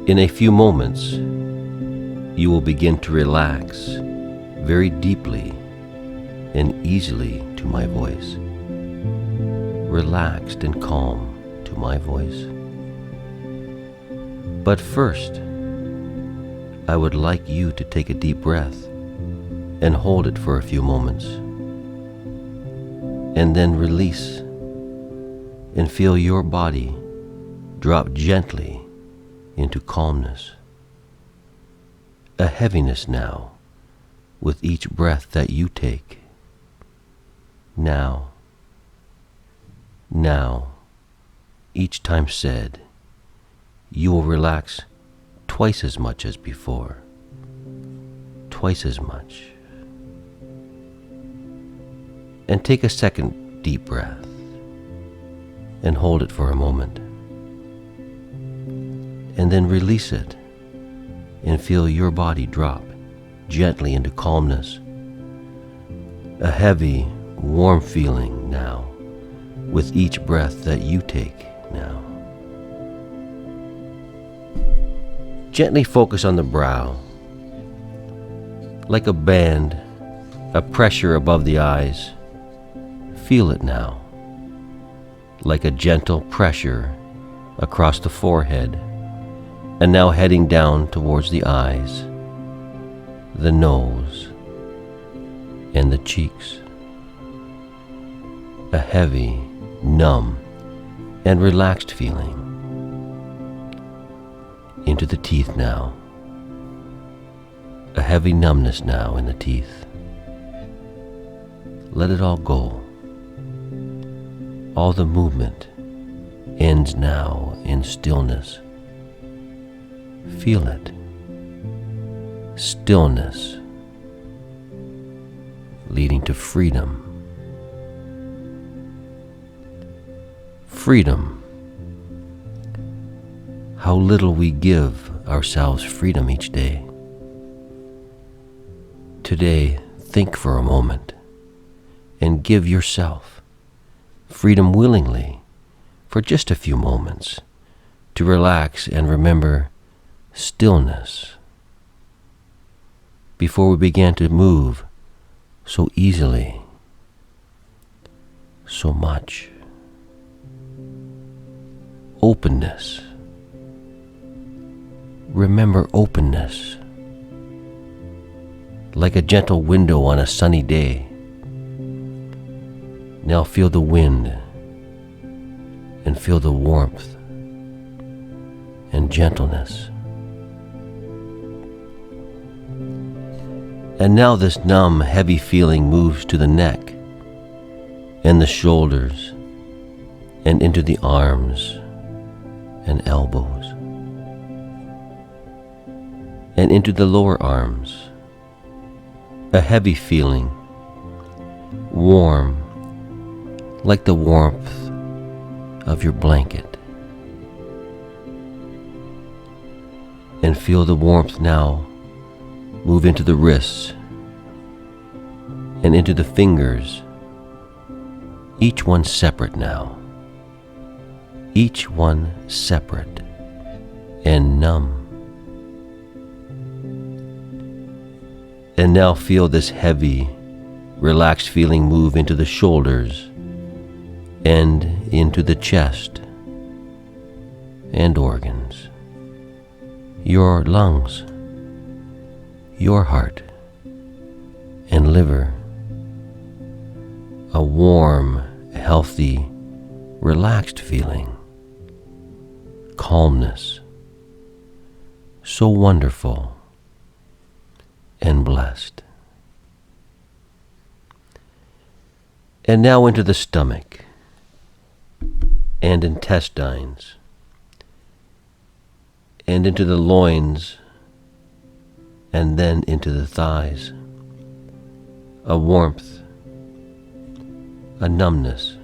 In a few moments, you will begin to relax very deeply and easily to my voice, relaxed and calm to my voice. But first, I would like you to take a deep breath and hold it for a few moments, and then release and feel your body drop gently into calmness, a heaviness now with each breath that you take. Now, each time said, you will relax twice as much as before, twice as much. And take a second deep breath and hold it for a moment. And then release it and feel your body drop gently into calmness, a heavy, warm feeling now with each breath that you take now. Gently focus on the brow, like a band, a pressure above the eyes. Feel it now, like a gentle pressure across the forehead, and now heading down towards the eyes, the nose, and the cheeks. A heavy, numb, and relaxed feeling. Into the teeth now. A heavy numbness now in the teeth. Let it all go. All the movement ends now in stillness. Feel it. Stillness leading to freedom. Freedom. How little we give ourselves freedom each day. Today, think for a moment and give yourself freedom willingly for just a few moments to relax and remember stillness before we began to move so easily, so much. Openness. Remember openness, like a gentle window on a sunny day. Now feel the wind and feel the warmth and gentleness. And now this numb, heavy feeling moves to the neck and the shoulders and into the arms and elbows and into the lower arms. A heavy feeling, warm, like the warmth of your blanket. And feel the warmth now move into the wrists and into the fingers, each one separate now, each one separate and numb. And now feel this heavy, relaxed feeling move into the shoulders and into the chest and organs, your lungs, your heart, and liver. A warm, healthy, relaxed feeling. Calmness. So wonderful and blessed. And now into the stomach and intestines, and into the loins, and then into the thighs. A warmth, a numbness.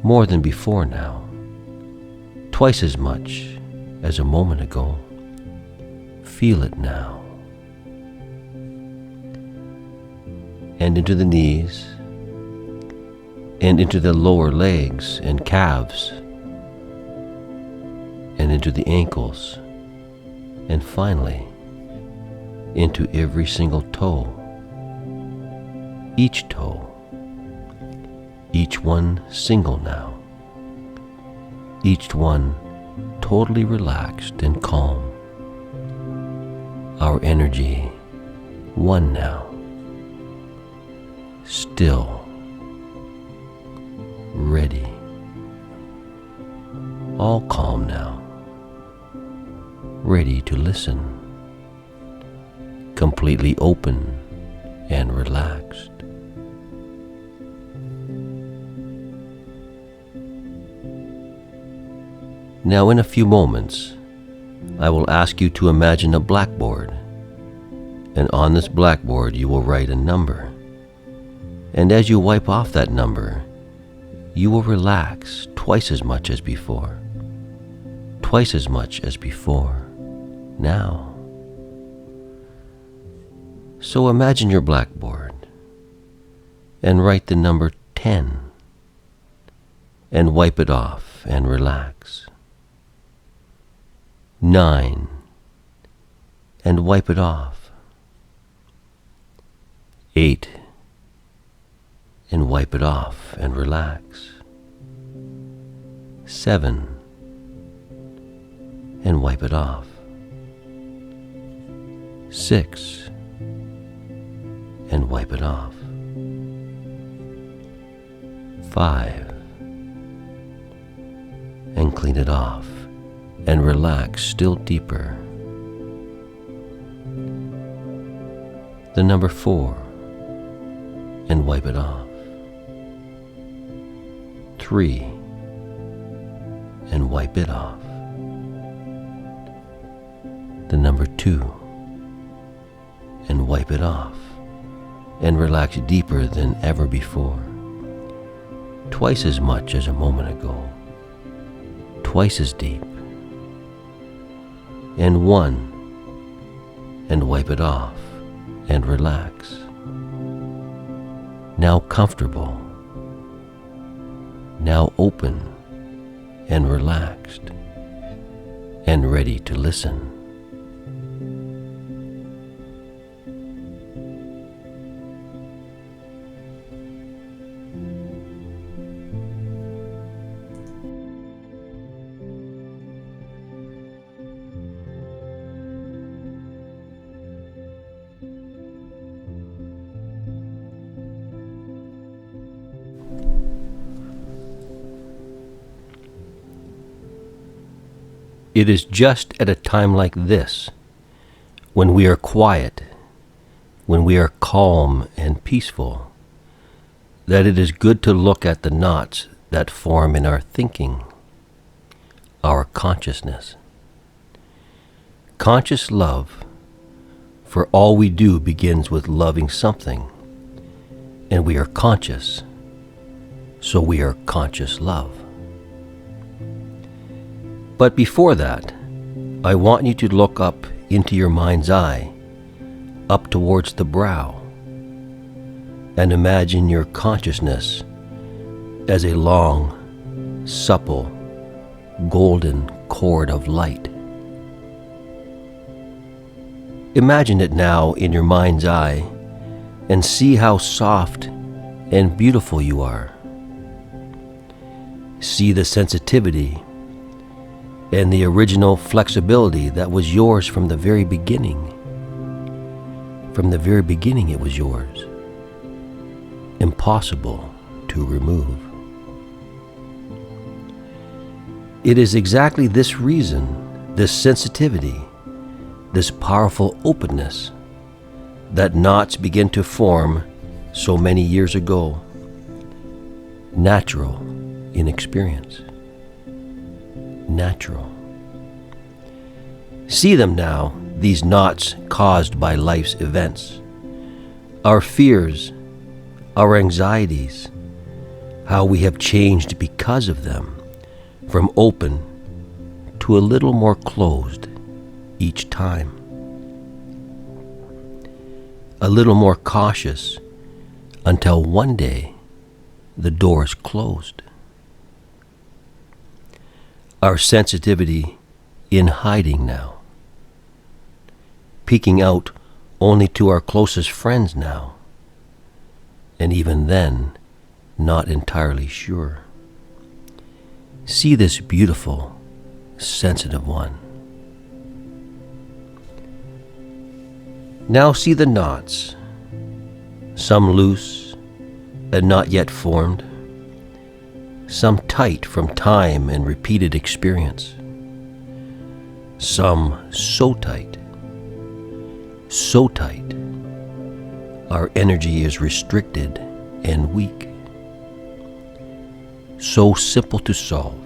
More than before now, twice as much as a moment ago. Feel it now. And into the knees, and into the lower legs and calves, and into the ankles, and finally into every single toe. Each toe, each one single now, each one totally relaxed and calm. Our energy one now, still, ready, all calm now, ready to listen, completely open and relaxed. Now, in a few moments, I will ask you to imagine a blackboard, and on this blackboard you will write a number. And as you wipe off that number, you will relax twice as much as before. Twice as much as before, now. So imagine your blackboard and write the number 10 and wipe it off and relax. 9 and wipe it off. 8 and wipe it off and relax. 7 and wipe it off. 6 and wipe it off. 5 and clean it off and relax still deeper. The number 4 and wipe it off. 3 and wipe it off. The number 2 and wipe it off and relax deeper than ever before. Twice as much as a moment ago. Twice as deep. And 1 and wipe it off and relax. Now comfortable. Now open and relaxed and ready to listen. It is just at a time like this, when we are quiet, when we are calm and peaceful, that it is good to look at the knots that form in our thinking, our consciousness. Conscious love, for all we do begins with loving something, and we are conscious, so we are conscious love. But before that, I want you to look up into your mind's eye, up towards the brow, and imagine your consciousness as a long, supple, golden cord of light. Imagine it now in your mind's eye and see how soft and beautiful you are. See the sensitivity and the original flexibility that was yours from the very beginning. From the very beginning it was yours. Impossible to remove. It is exactly this reason, this sensitivity, this powerful openness, that knots begin to form so many years ago, natural in experience. Natural. See them now, these knots caused by life's events, our fears, our anxieties, how we have changed because of them, from open to a little more closed each time. A little more cautious until one day the door is closed. Our sensitivity in hiding now, peeking out only to our closest friends now, and even then not entirely sure. See this beautiful, sensitive one. Now see the knots, some loose and not yet formed, some tight from time and repeated experience, some so tight, our energy is restricted and weak, so simple to solve,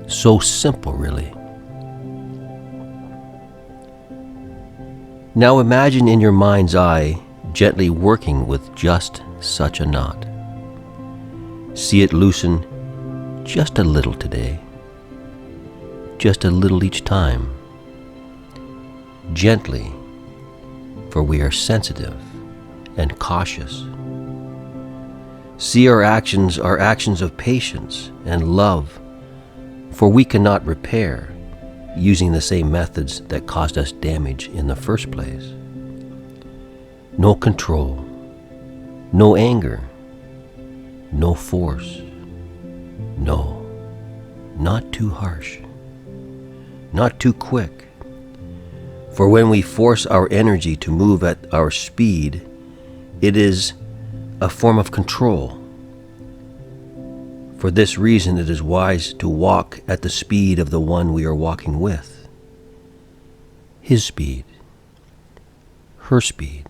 so simple really. Now imagine in your mind's eye gently working with just such a knot. See it loosen just a little today, just a little each time, gently, for we are sensitive and cautious. See our actions of patience and love, for we cannot repair using the same methods that caused us damage in the first place. No control, no anger, no force, no, not too harsh, not too quick. For when we force our energy to move at our speed, it is a form of control. For this reason, it is wise to walk at the speed of the one we are walking with. His speed, her speed,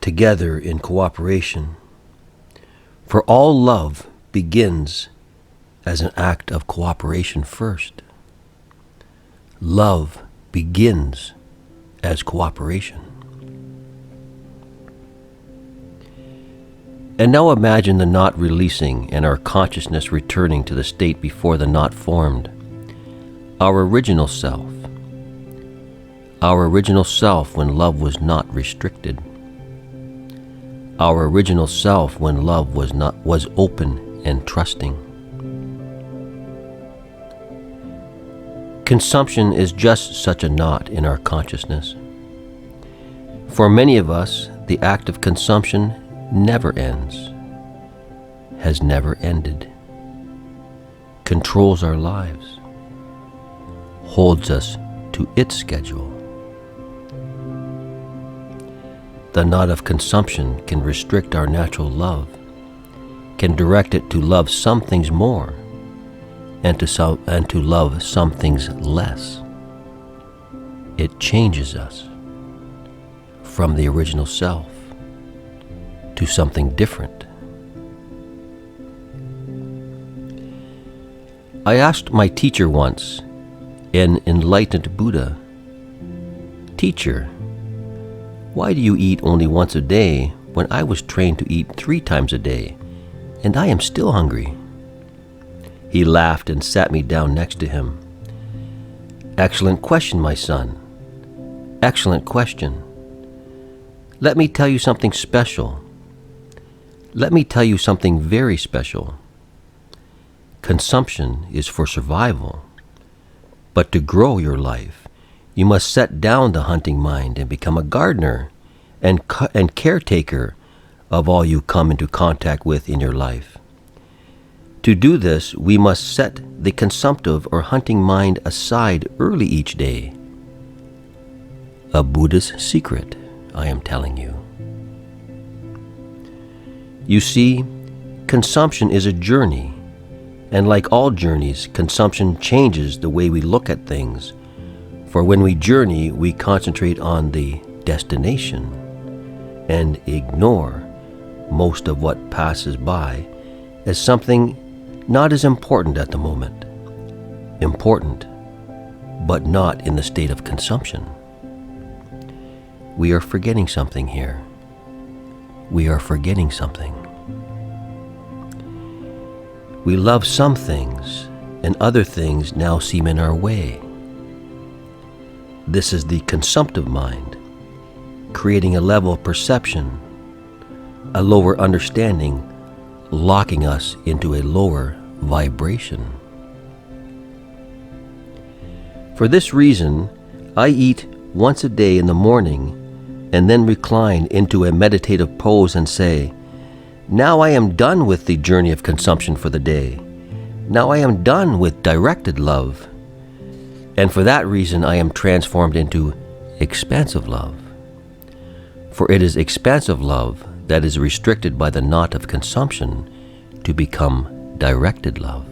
together in cooperation. For all love begins as an act of cooperation first. Love begins as cooperation. And now imagine the knot releasing and our consciousness returning to the state before the knot formed. Our original self when love was not restricted. Our original self when love was open and trusting. Consumption is just such a knot in our consciousness. For many of us, the act of consumption never ends, has never ended, controls our lives, holds us to its schedule. The knot of consumption can restrict our natural love, can direct it to love some things more and to love some things less. It changes us from the original self to something different. I asked my teacher once, an enlightened Buddha, "Teacher, why do you eat only once a day when I was trained to eat 3 times a day, and I am still hungry?" He laughed and sat me down next to him. "Excellent question, my son. Excellent question. Let me tell you something special. Let me tell you something very special. Consumption is for survival, but to grow your life, you must set down the hunting mind and become a gardener and caretaker of all you come into contact with in your life. To do this, we must set the consumptive or hunting mind aside early each day. A Buddha's secret, I am telling you. You see, consumption is a journey, and like all journeys, consumption changes the way we look at things. For when we journey, we concentrate on the destination and ignore most of what passes by as something not as important at the moment. Important, but not in the state of consumption. We are forgetting something here. We are forgetting something. We love some things, and other things now seem in our way. This is the consumptive mind, creating a level of perception, a lower understanding, locking us into a lower vibration. For this reason, I eat once a day in the morning and then recline into a meditative pose and say, "Now I am done with the journey of consumption for the day. Now I am done with directed love." And for that reason, I am transformed into expansive love. For it is expansive love that is restricted by the knot of consumption to become directed love.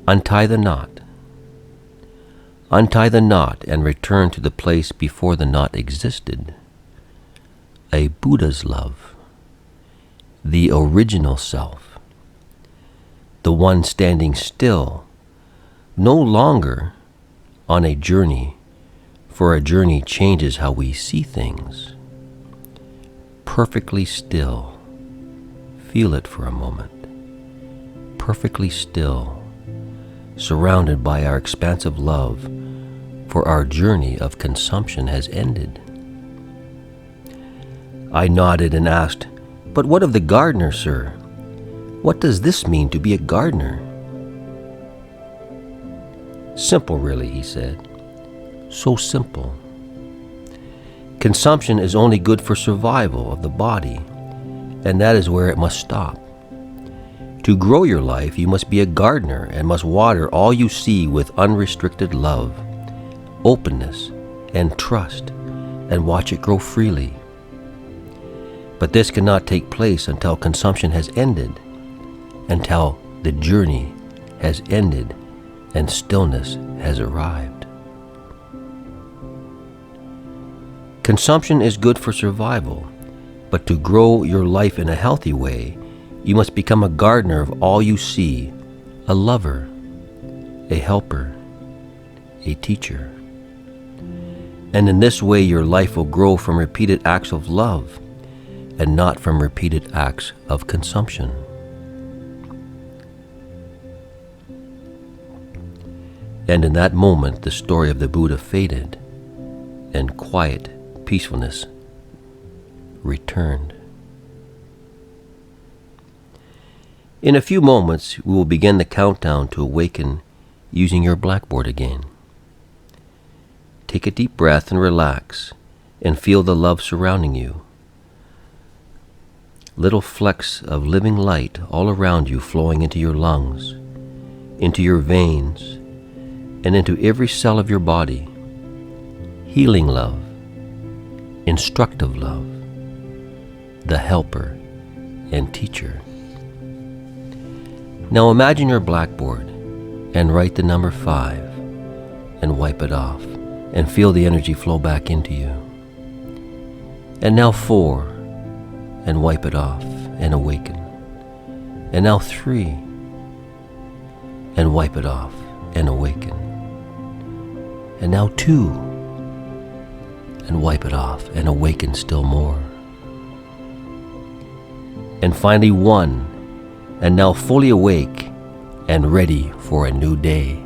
Untie the knot. Untie the knot and return to the place before the knot existed. A Buddha's love, the original self, the one standing still, no longer on a journey, for a journey changes how we see things. Perfectly still. Feel it for a moment. Perfectly still, surrounded by our expansive love, for our journey of consumption has ended. I nodded and asked, "But what of the gardener, sir? What does this mean to be a gardener?" "Simple, really," he said. "So simple. Consumption is only good for survival of the body, and that is where it must stop. To grow your life, you must be a gardener and must water all you see with unrestricted love, openness, and trust, and watch it grow freely. But this cannot take place until consumption has ended, until the journey has ended and stillness has arrived. Consumption is good for survival, but to grow your life in a healthy way, you must become a gardener of all you see, a lover, a helper, a teacher. And in this way your life will grow from repeated acts of love and not from repeated acts of consumption. And in that moment the story of the Buddha faded, and quiet peacefulness returned. In a few moments, we will begin the countdown to awaken using your blackboard again. Take a deep breath and relax, and feel the love surrounding you. Little flecks of living light all around you flowing into your lungs, into your veins, and into every cell of your body. Healing love, instructive love, the helper and teacher. Now imagine your blackboard and write the number 5 and wipe it off and feel the energy flow back into you. And now 4 and wipe it off and awaken. And now 3 and wipe it off and awaken. And now 2 and wipe it off and awaken still more. And finally 1, and now fully awake and ready for a new day.